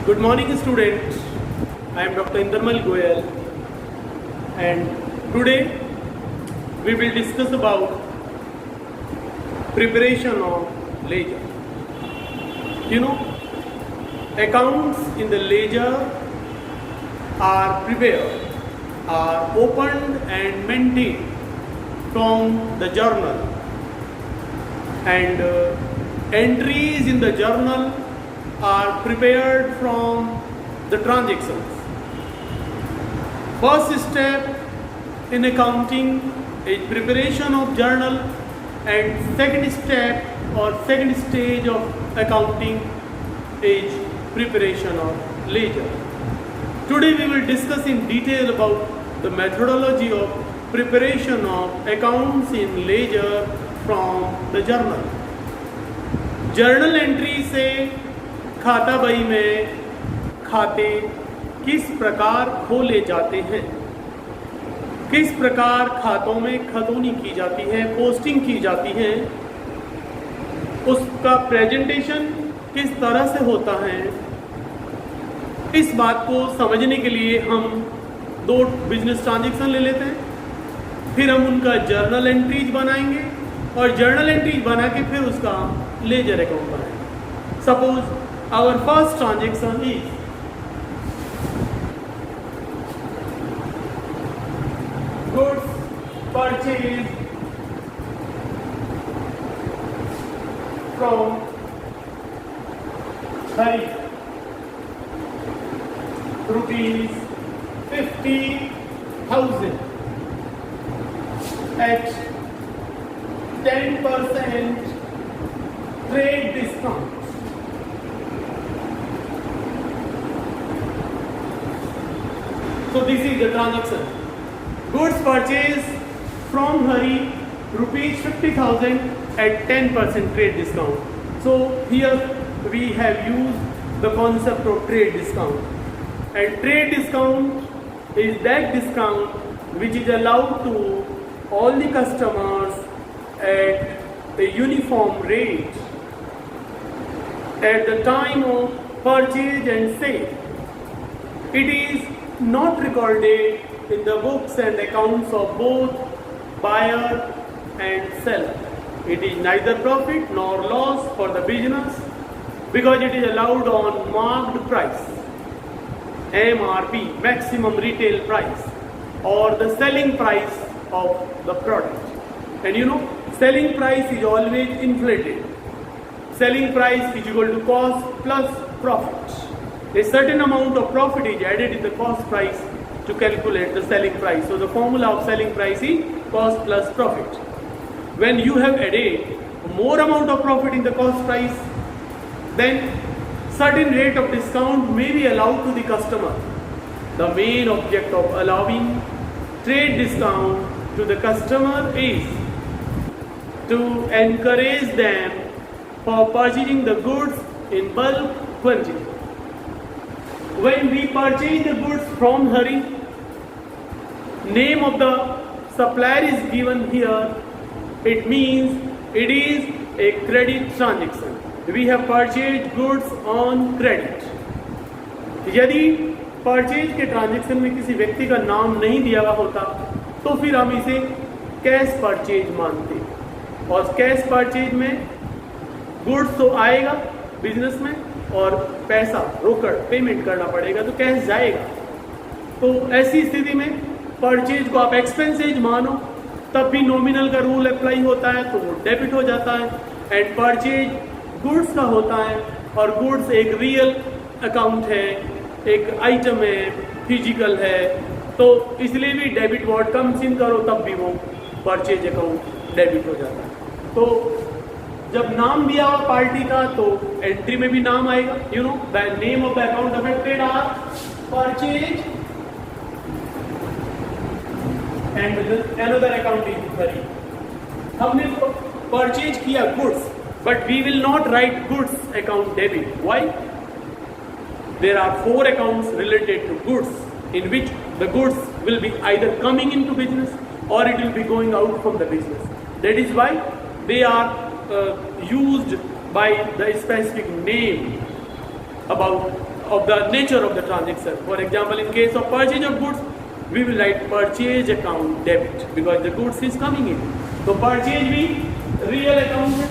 Good morning, students. I am Dr. Indermal Goyal, and today we will discuss about preparation of ledger. You know, accounts in the ledger are prepared, are opened and maintained from the journal, and entries in the journal are prepared from the transactions. First step in accounting is preparation of journal, and second step or second stage of accounting is preparation of ledger. Today we will discuss in detail about the methodology of preparation of accounts in ledger from the journal. Journal entry से खाता बही में खाते किस प्रकार खोले जाते हैं, किस प्रकार खातों में खतौनी की जाती है, पोस्टिंग की जाती है, उसका प्रेजेंटेशन किस तरह से होता है, इस बात को समझने के लिए हम दो बिजनेस ट्रांजैक्शन ले लेते हैं, फिर हम उनका जर्नल एंट्रीज बनाएंगे और जर्नल एंट्रीज बना के फिर उसका लेजर अकाउंट बनाएंगे. Suppose our first transaction is goods purchased from Hari, rupees 50,000 at 10% trade discount. So this is the transaction. Goods purchased from Hari, rupees 50,000 at 10% trade discount. So here we have used the concept of trade discount. And trade discount is that discount which is allowed to all the customers at a uniform rate at the time of purchase and sale. It is not recorded in the books and accounts of both buyer and seller. It is neither profit nor loss for the business because it is allowed on marked price, MRP, maximum retail price, or the selling price of the product. And you know, selling price is always inflated. Selling price is equal to cost plus profit. A certain amount of profit is added in the cost price to calculate the selling price. So the formula of selling price is cost plus profit. When you have added more amount of profit in the cost price, then certain rate of discount may be allowed to the customer. The main object of allowing trade discount to the customer is to encourage them for purchasing the goods in bulk quantity. When we purchase the goods from Hari, name of the supplier is given here. It means it is a credit transaction. We have purchased goods on credit. यदि purchase के transaction में किसी व्यक्ति का नाम नहीं दिया हुआ होता तो फिर हम इसे कैश परचेज मानते, और कैश परचेज में गुड्स तो आएगा बिजनेस में और पैसा रोकड़ पेमेंट करना पड़ेगा तो कैश जाएगा. तो ऐसी स्थिति में परचेज को आप एक्सपेंसेज मानो, तब भी नॉमिनल का रूल अप्लाई होता है तो वो डेबिट हो जाता है. एंड परचेज गुड्स का होता है और गुड्स एक रियल अकाउंट है, एक आइटम है, फिजिकल है, तो इसलिए भी डेबिट वर्ड कम्स इन करो तब भी वो परचेज अकाउंट डेबिट हो जाता है. तो जब नाम दिया हुआ पार्टी का तो एंट्री में भी नाम आएगा. You know the name of the account affected are purchase and another account is Hari. हमने परचेज किया goods, but we will not write goods account debit. Why? There are 4 accounts related to goods in which the goods will be either coming into business or it will be going out from the business. That is why they are used by the specific name about of the nature of the transaction. For example, in case of purchase of goods, we will write purchase account debit because the goods is coming in. तो purchase भी real account है.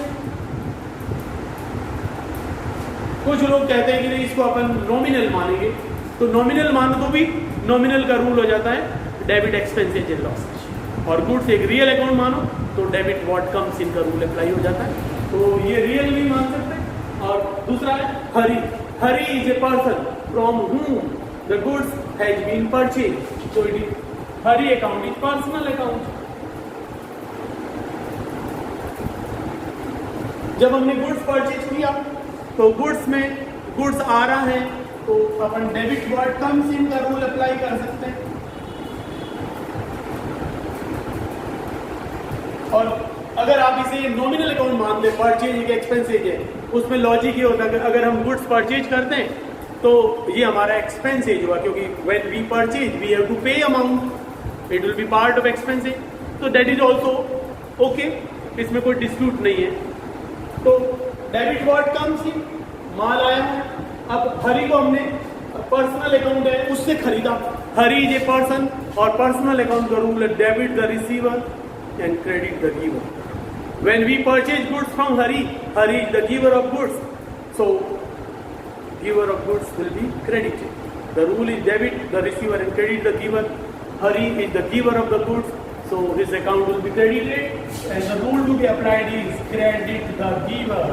कुछ लोग कहते हैं कि नहीं इसको अपन नॉमिनल मानेंगे, तो नॉमिनल मानो तो भी नॉमिनल का रूल हो जाता है डेबिट एक्सपेंसेज एंड लॉसेज, और गुड्स एक रियल अकाउंट मानो तो डेबिट व्हाट कम्स इन का रूल अप्लाई हो जाता है. तो ये रियल भी मान सकते हैं. और दूसरा है Hari. Hari is a person from whom the goods has been purchased. So it is Hari account is personal account. जब हमने गुड्स परचेज किया तो गुड्स में गुड्स आ रहा है तो अपन डेबिट व्हाट कम्स इन का रूल अप्लाई कर सकते हैं. और अगर आप इसे नॉमिनल अकाउंट मान लें, परचेज एक एक्सपेंसेज है, उसमें लॉजिक ये होता है कि अगर हम गुड्स परचेज करते हैं तो ये हमारा एक्सपेंसेज हुआ, क्योंकि when we purchase we have to pay amount, it will be part of expenses. तो दैट इज ऑल्सो ओके, इसमें कोई डिस्प्यूट नहीं है. तो डेबिट व्हाट कम्स इन, माल आया है. अब हरी को हमने पर्सनल अकाउंट है उससे खरीदा. हरी इज ए पर्सन और पर्सनल अकाउंट का रूल है debit the receiver and credit the giver. When we purchase goods from Hari, Hari is the giver of goods, so giver of goods will be credited. The rule is debit the receiver and credit the giver. Hari is the giver of the goods, so his account will be credited, and the rule to be applied is credit the giver.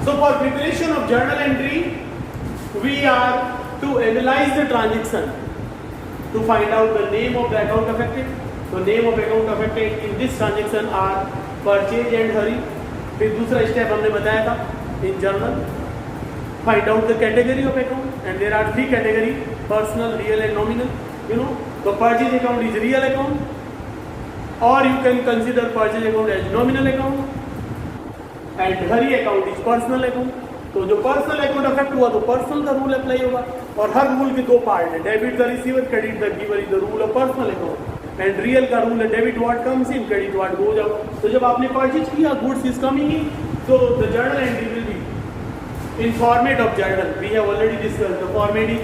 So for preparation of journal entry, we are to analyze the transaction to find out the name of the account affected. So name of account affected in this transaction are purchase and hurry. फिर दूसरा step हमने बताया था in journal, find out the category of account, and there are three category: personal, real and nominal. You know, so purchase account is real account, or you can consider purchase account as nominal account, and hurry account is personal account. तो जो personal account affect हुआ तो personal का rule apply होगा, और हर rule के दो part है, debit the receiver, credit the giver is the rule of personal account, and real का रूल है debit what comes in, credit what goes out. तो जब आपने परचेज किया, goods is coming in, so the journal entry will be in format of journal. We have already discussed the format is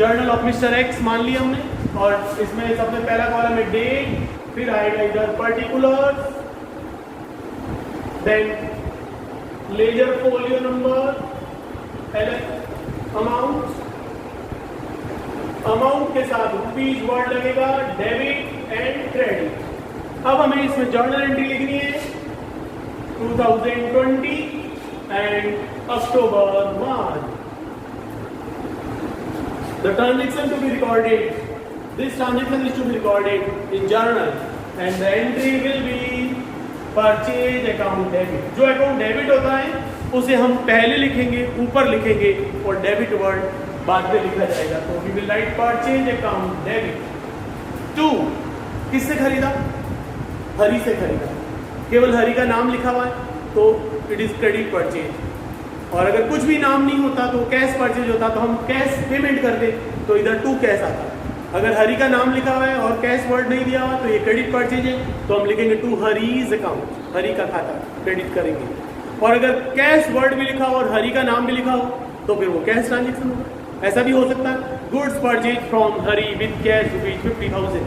journal of Mr. X मान लिया हमने, और इसमें सबसे पहला कॉलम है डेट, फिर आएगा इधर particulars, then ledger folio number, amount, amount के साथ रुपीज वर्ड लगेगा, डेबिट एंड क्रेडिट. अब हमें इसमें जर्नल एंट्री लिखनी है 2020 and October 1. The transaction to be recorded, this transaction is to be recorded in journal, and the entry will be purchase account debit. जो account debit होता है उसे हम पहले लिखेंगे, ऊपर लिखेंगे, और डेबिट वर्ड बाद में लिखा जाएगा. तो we will write purchase account debit to, किससे खरीदा? हरी से खरीदा. केवल हरी का नाम लिखा हुआ है तो इट इज क्रेडिट परचेज. और अगर कुछ भी नाम नहीं होता तो कैश परचेज होता, तो हम कैश पेमेंट करते तो इधर टू कैश आता. अगर हरी का नाम लिखा हुआ है और कैश वर्ड नहीं दिया हुआ तो ये क्रेडिट परचेज है, तो हम लिखेंगे टू हरीज अकाउंट, हरी का खाता क्रेडिट करेंगे. और अगर कैश वर्ड भी लिखा हो और हरी का नाम भी लिखा हो तो फिर वो कैश ट्रांजेक्शन होगा. ऐसा भी हो सकता है, goods purchase from Hari with cash rupees 50,000,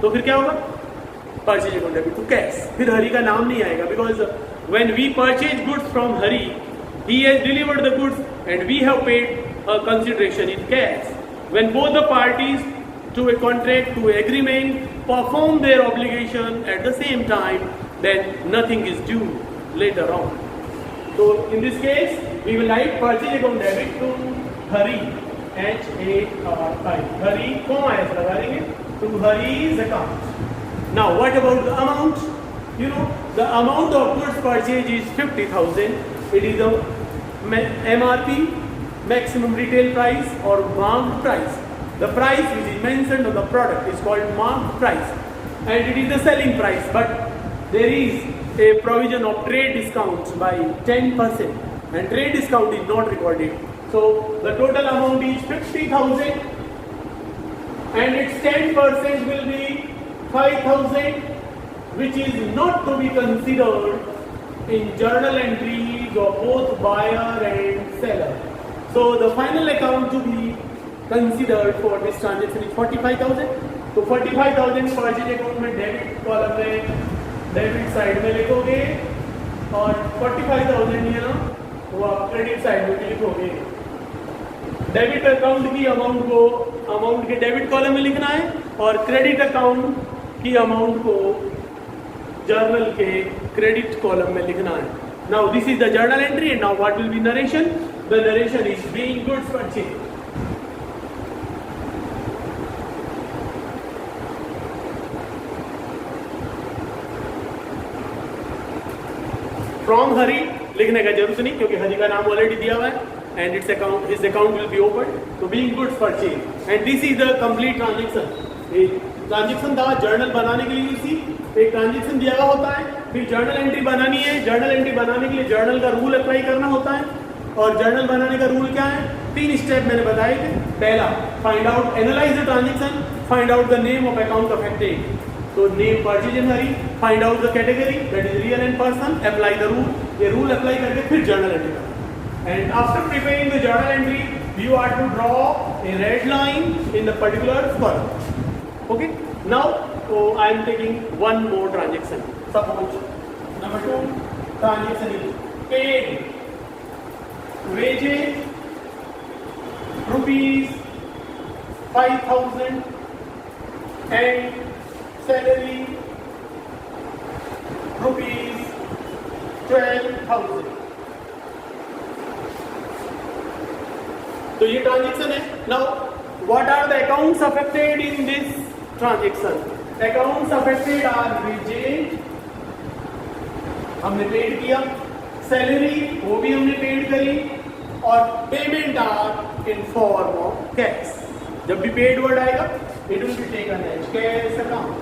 तो फिर क्या होगा? Purchase account debit to cash. फिर हरी का नाम नहीं आएगा, because when we purchase goods from Hari, he has delivered the goods and we have paid a consideration in cash. When both the parties to a contract, to a agreement, perform their obligation at the same time, then nothing is due later on. So in this case, we will write purchase account debit to Hari, H-A-R-I, Hari, comma ऐसा लगा देंगे, to Hari's account. Now what about the amount? You know, the amount of goods purchase is 50,000. It is the MRP, maximum retail price, or marked price. The price which is mentioned on the product is called marked price, and it is the selling price, but there is a provision of trade discounts by 10%, and trade discount is not recorded. So the total amount is 50,000 and its 10% will be 5,000, which is not to be considered in journal entries of both buyer and seller. So the final account to be considered for this transaction is 45,000. तो 45,000 purchase account में debit column में debit side में लिखोगे और 45,000 ये ना वो आप क्रेडिट साइड में लिखोगे। डेबिट अकाउंट की अमाउंट के डेबिट कॉलम में लिखना है और क्रेडिट अकाउंट की अमाउंट को जर्नल के क्रेडिट कॉलम में लिखना है। Now this is the journal entry and now what will be narration? The narration is being goods purchase. From Hari लिखने का जरूरत नहीं क्योंकि हरी का नाम ऑलरेडी दिया हुआ है and its account, his account will be opened. So being goods purchased and this is the complete transaction. एक ट्रांजेक्शन था जर्नल बनाने के लिए उसी एक ट्रांजेक्शन दिया हुआ होता है, फिर जर्नल एंट्री बनानी है। जर्नल एंट्री बनाने के लिए जर्नल का रूल अप्लाई करना होता है और जर्नल बनाने का रूल क्या है? 3 स्टेप मैंने बताए थे। पहला, find out analyse the transaction, find out the name of account affected. तो name purchase in Hari, find out the category that is real and person, apply the rule. ये रूल अप्लाई करके फिर जर्नल एंट्री करना। And after preparing the journal entry, you are to draw a red line in the particular column. Okay. Now, I am taking one more transaction. Suppose number 2 transaction is paid wages rupees 5,000 and salary rupees 12,000. तो ये transaction है। Now what are the accounts affected in this transaction? Accounts affected are wages, हमने paid किया, salary वो भी हमने paid करी, और payment are in form of cash. जब भी पेड वर्ड आएगा it will be taken as cash account.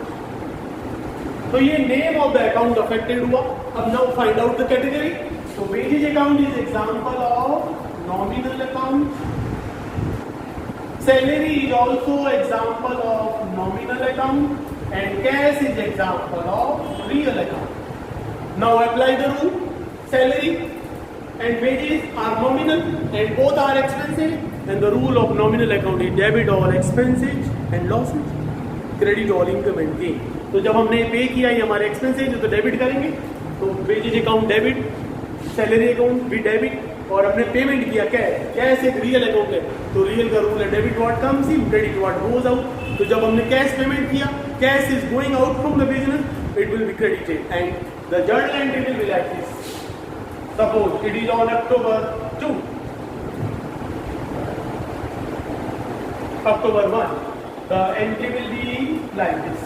तो ये name of the account affected हुआ। अब now find out the category. तो wages account is example of nominal account. Salary is also example of nominal account and cash is example of real account. Now apply the rule. Salary and wages are nominal and both are expenses, and the rule of nominal account is debit all expenses and losses, credit all income and gain. तो जब हमने पे किया ये हमारे expenses तो debit करेंगे, तो wages account debit, salary account भी डेबिट, और हमने पेमेंट किया कैश। कैश एक रियल अकाउंट है तो रियल का रूल है debit what comes in, credit what goes out. तो जब हमने कैश पेमेंट किया, cash is going out from the business, it will be credited and the journal entry will be like this. Suppose it is on October 2, October 1, the entry will be like this: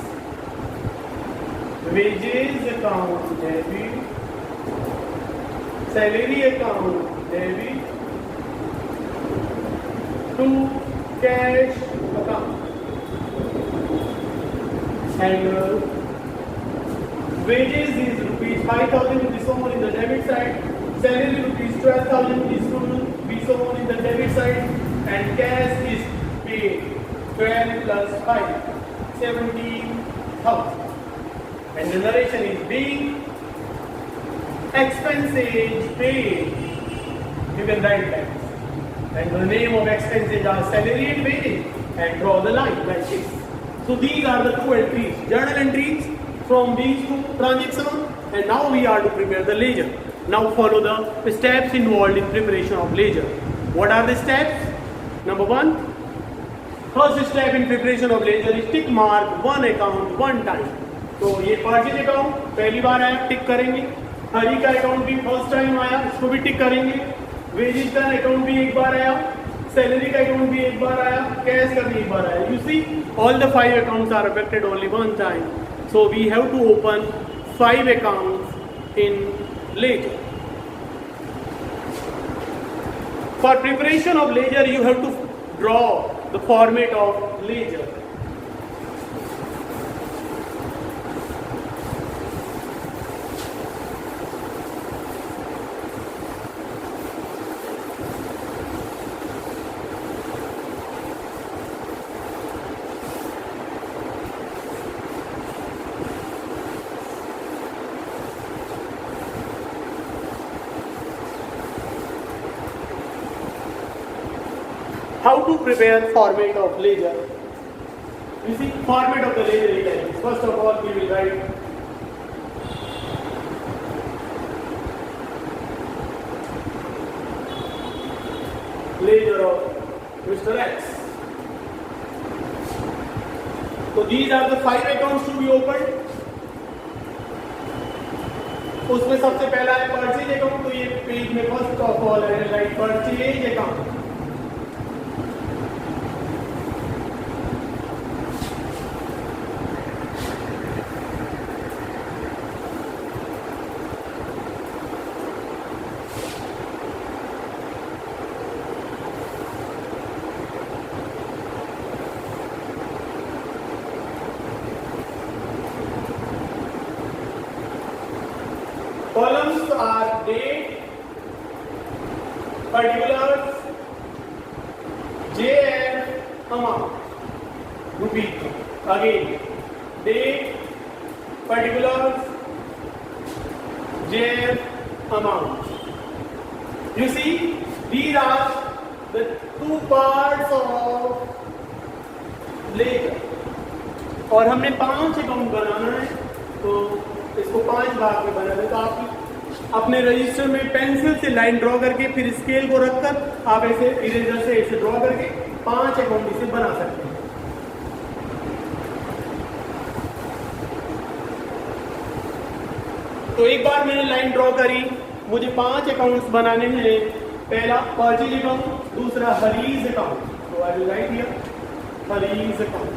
wages account debit, salary account debit to cash account, and wages is rupees 5,000 to be shown in the debit side, salary rupees 12,000 to be shown in the debit side, and cash is paid 12 plus 5, 17,000, and the narration is being expenses paid. You can write that. And the name of expenses are salary and wages, and draw the line like this. So these are the 2 entries, journal entries from these 2 transactions, and now we are to prepare the ledger. Now follow the steps involved in preparation of ledger. What are the steps? Number 1, first step in preparation of ledger is tick mark one account one time. तो ये purchase account पहली बार आया, टिक करेंगे। हरी का account भी first time आया, इसको भी टिक करेंगे। वेजेज का अकाउंट भी एक बार आया, सैलरी का अकाउंट भी एक बार आया, कैश का भी एक बार आया। You see all the 5 accounts are affected only one time, so we have to open 5 accounts in ledger. For preparation of ledger you have to draw the format of ledger. how to prepare format of ledger. You see, format of the ledger is like this. First of all, we will write ledger of Mr. X. So these are the 5 accounts to be opened. उसमें सबसे पहला है purchase account. तो ये page में first of all है right purchase account. Columns are date, particulars, JF, amount. Repeat again. Date, particulars, JF, amount. You see, these are the two parts of ledger. और हमने 5 अकाउंट बनाना है, तो इसको 5 भाग में बना दें. तो आप अपने रजिस्टर में पेंसिल से लाइन ड्रॉ करके फिर स्केल को रखकर आप ऐसे इरेजर से ऐसे ड्रॉ करके 5 अकाउंट इसे बना सकते हैं. तो एक बार मैंने लाइन ड्रॉ करी, मुझे 5 अकाउंट्स बनाने हैं. पहला परचेज अकाउंट, दूसरा हरीज अकाउंट. तो I will write here Hari's account.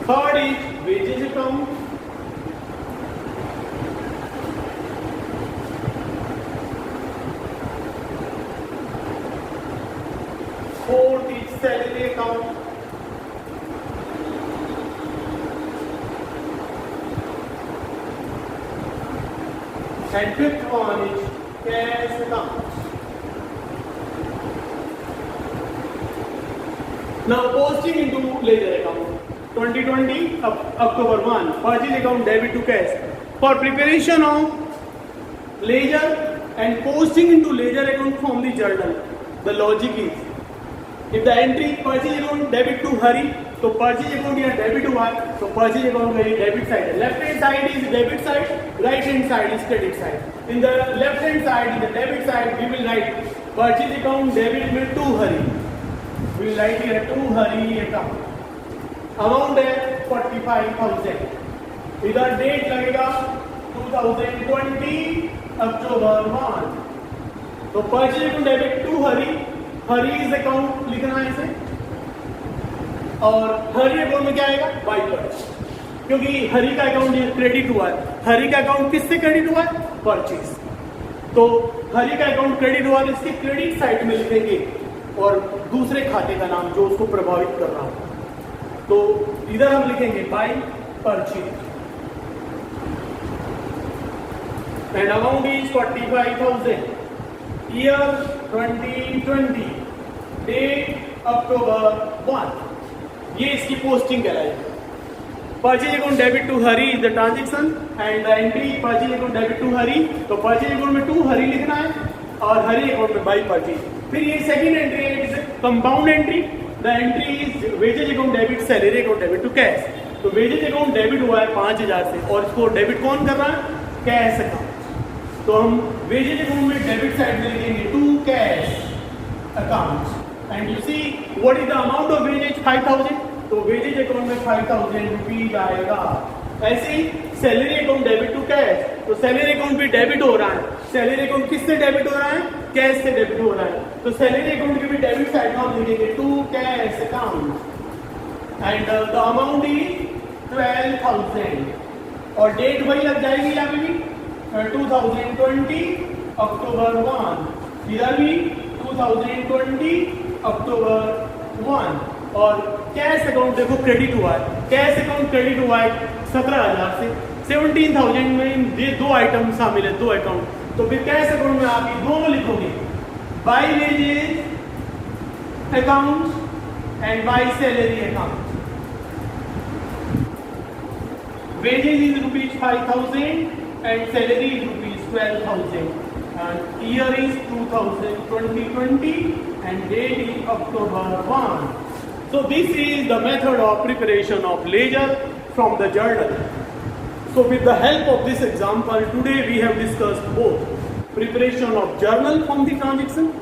Third is wages account. Fourth is salary account. And fifth one is cash account. Now posting into ledger account. 2020 October 1 purchase account debit to cash. For preparation of ledger and posting into ledger account from the journal, the logic is if the entry purchase account debit to Hari, so purchase account here debit to what? So purchase account here debit side. Left hand side is debit side, right hand side is credit side. In the left hand side, in the debit side, we will write purchase account debit में to Hari. We will write here to Hari account. Amount है 45,000. इधर date लगेगा 2020 October 1. तो purchase account debit to Hari's account लिखना है इसे. और Hari account में क्या आएगा बाई परचेज, क्योंकि हरी का अकाउंट क्रेडिट हुआ है. हरी का अकाउंट किससे क्रेडिट हुआ है? परचेज. तो हरी का अकाउंट क्रेडिट हुआ तो इसके क्रेडिट साइड में लिखेंगे और दूसरे खाते का नाम जो उसको प्रभावित कर रहा हो. तो इधर हम लिखेंगे by purchase and amount is 45,000. Year 2020, date October 1. ये इसकी पोस्टिंग कहलाएगी. Purchase account debit to Hari is the transaction and the entry purchase account debit to Hari. तो परचेज अकाउंट में टू हरी लिखना है और हरी अकाउंट में बाय परचेज. फिर ये सेकेंड एंट्री है compound entry. The entry is wages account debit, salary account debit to cash. तो wages account debit हुआ है 5,000 से और इसको डेबिट कौन कर रहा है? Cash account. तो हम wages account में डेबिट साइड में लिखेंगे to cash account. And you see what is the amount of wages 5,000. तो वेजेज अकाउंट में 5,000 रुपीज आएगा. ऐसे ही salary account debit to cash. तो सैलरी अकाउंट भी डेबिट हो रहा है. सैलरी अकाउंट किससे डेबिट हो रहा है? कैश से डेबिट हो रहा है. तो सैलरी अकाउंट की भी डेबिट साइड में हम लिखेंगे to cash account and the amount is 12,000 और डेट वही लग जाएगी यहाँ पे भी 2020 अक्टूबर 1. इधर भी 2020 अक्टूबर 1. और कैश अकाउंट देखो क्रेडिट हुआ है. कैश अकाउंट क्रेडिट हुआ है 17,000 से. 17,000 में ये दो आइटम शामिल है, दो अकाउंट. तो फिर कैश अकाउंट में आप ये दोनों लिखोगे by wages account and by salary account. Wages is ₹5,000 and salary is ₹12,000. and year is 2020 and date is October 1. So this is the method of preparation of ledger from the journal. So with the help of this example, today we have discussed both preparation of journal from the transaction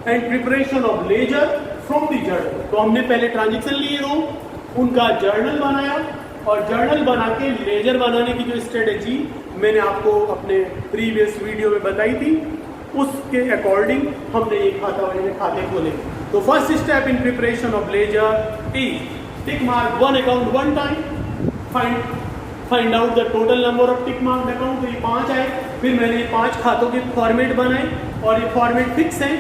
and preparation of ledger from the journal. तो हमने पहले transaction लिए दो, उनका journal बनाया और journal बना के लेजर बनाने की जो स्ट्रेटेजी मैंने आपको अपने प्रीवियस वीडियो में बताई थी, उसके अकॉर्डिंग हमने ये खाते खोले. तो first step in preparation of ledger is tick mark one account one time, find out the total number of tick mark account. तो ये 5 आए. फिर मैंने 5 खातों के फॉर्मेट बनाए और ये फॉर्मेट फिक्स हैं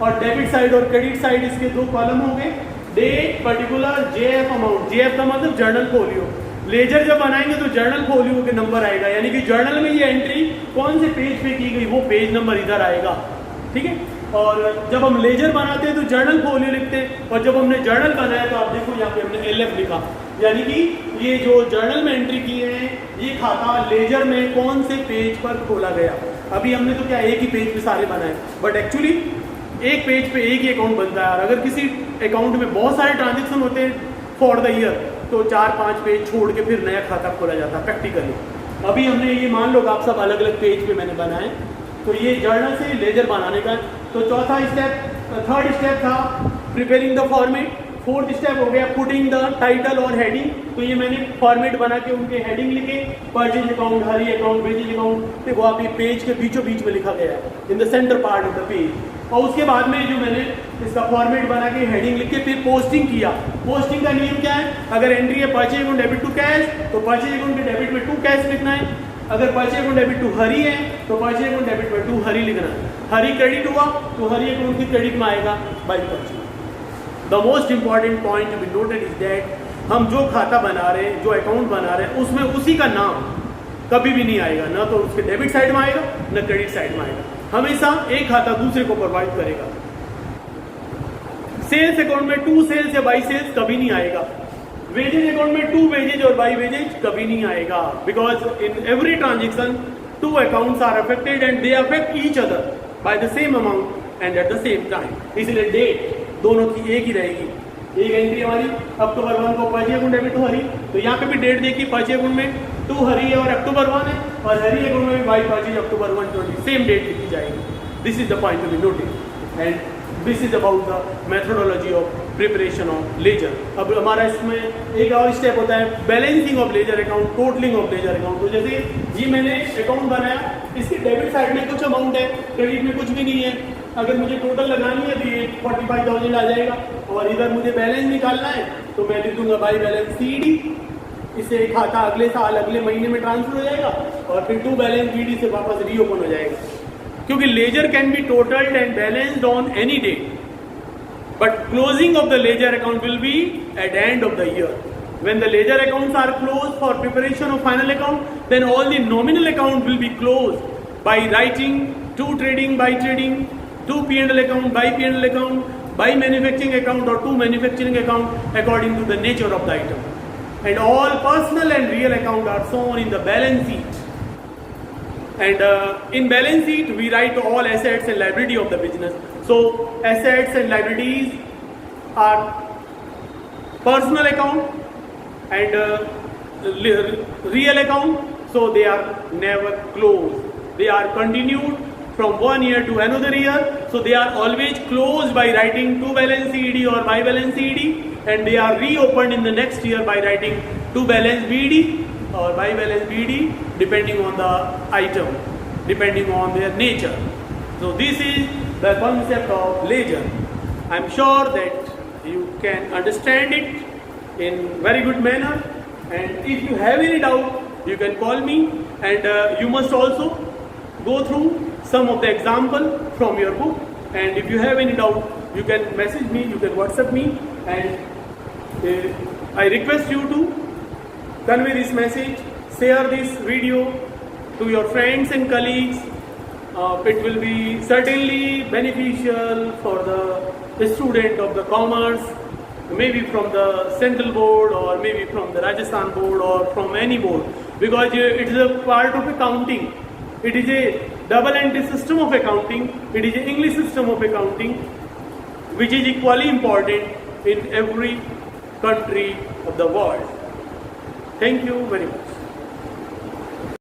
और डेबिट साइड और क्रेडिट साइड इसके 2 कॉलम हो गए. Date, particular, JF amount. JF का मतलब जर्नल फोलियो. लेजर जब बनाएंगे तो जर्नल फोलियो के नंबर आएगा, यानी कि जर्नल में ये एंट्री कौन से पेज पे की गई वो पेज नंबर इधर आएगा. ठीक है. और जब हम लेजर बनाते हैं तो जर्नल फोलियो लिखते हैं और जब हमने जर्नल बनाया तो आप देखो यहाँ पे हमने LF लिखा, यानी कि ये जो जर्नल में एंट्री किए हैं ये खाता लेजर में कौन से पेज पर खोला गया. अभी हमने तो क्या एक ही पेज पे सारे बनाए, बट एक्चुअली एक पेज पे एक ही अकाउंट बनता है. और अगर किसी अकाउंट में बहुत सारे ट्रांजेक्शन होते हैं फॉर द ईयर तो 4-5 पेज छोड़ के फिर नया खाता खोला जाता है प्रैक्टिकली. अभी हमने ये मान लो आप सब अलग अलग पेज पे मैंने बनाए, तो ये जर्नल से लेजर बनाने का. तो थर्ड स्टेप था preparing the format. Fourth step हो गया पुटिंग द टाइटल और हेडिंग. तो ये मैंने फॉर्मेट बना के उनके हेडिंग लिखे, परचेज अकाउंट, हरी अकाउंट, वेजेज अकाउंट. देखो आप ये पेज के बीचों बीच में लिखा गया है in the centre part of the page. और उसके बाद में जो मैंने इसका फॉर्मेट बना के हेडिंग लिख के फिर पोस्टिंग किया. पोस्टिंग का नियम क्या है, अगर एंट्री है purchase account debit to cash तो परचेज अकाउंट के डेबिट में टू कैश लिखना है. अगर purchase account debit to Hari है तो परचेज अकाउंट डेबिट में टू हरी लिखना है. हरी क्रेडिट हुआ तो हरी अकाउंट की क्रेडिट में आएगा by purchase. The most important point to be noted is that हम जो खाता बना रहे हैं, जो अकाउंट बना रहे हैं, उसमें उसी का नाम कभी भी नहीं आएगा, ना तो उसके डेबिट साइड में आएगा ना क्रेडिट साइड में आएगा. हमेशा एक खाता दूसरे को प्रोवाइड करेगा. सेल्स अकाउंट में टू सेल्स या बाई सेल्स कभी नहीं आएगा. वेजेज अकाउंट में टू वेजेज और बाई वेजेज कभी नहीं आएगा, because in every transaction two accounts are affected and they affect each other by the same amount and at the same time. इसलिए डेट दोनों की एक ही रहेगी. एक एंट्री हमारी अक्टूबर 1 को purchase account debit to Hari, तो यहाँ पे भी डेट देखिए परचेज अकाउंट में टू हरी है और अक्टूबर 1 है, और हरी अकाउंट में भी by purchase October 1 20 same date लिखी जाएगी. This is the point to be noted and this is about the methodology of preparation of ledger. अब हमारा इसमें एक और स्टेप होता है balancing of ledger account, totalling of ledger account. तो जैसे ये मैंने अकाउंट बनाया, इसके डेबिट साइड में कुछ अमाउंट है, क्रेडिट में कुछ भी नहीं है. अगर मुझे टोटल लगानी है तो ये 45,000 आ जाएगा, और इधर मुझे बैलेंस निकालना है तो मैं लिख दूंगा बाई बैलेंस CD. इससे खाता अगले साल अगले महीने में ट्रांसफर हो जाएगा और फिर टू बैलेंस BD से वापस रीओपन हो जाएगा. क्योंकि ledger can be totalled and balanced on any date, but closing of the ledger account will be at the end of the year. When the ledger accounts are closed for preparation of final account, then all the nominal account will be closed by writing to trading by trading, to P&L account by P&L account, by manufacturing account or to manufacturing account according to the nature of the item. And all personal and real account are shown in the balance sheet. And in balance sheet we write all assets and liability of the business. So assets and liabilities are personal account and real account, so they are never closed. They are continued from one year to another year, so they are always closed by writing to balance CD or by balance CD, and they are reopened in the next year by writing to balance BD or by balance BD, depending on the item, depending on their nature. So this is the concept of ledger. I am sure that you can understand it in very good manner, and if you have any doubt you can call me, and you must also go through some of the example from your book, and if you have any doubt you can message me, you can WhatsApp me, and I request you to convey this message, share this video to your friends and colleagues. It will be certainly beneficial for the student of the commerce, maybe from the central board or maybe from the Rajasthan board or from any board, because it is a part of accounting. It is a double entry system of accounting. It is an English system of accounting which is equally important in every country of the world. Thank you very much.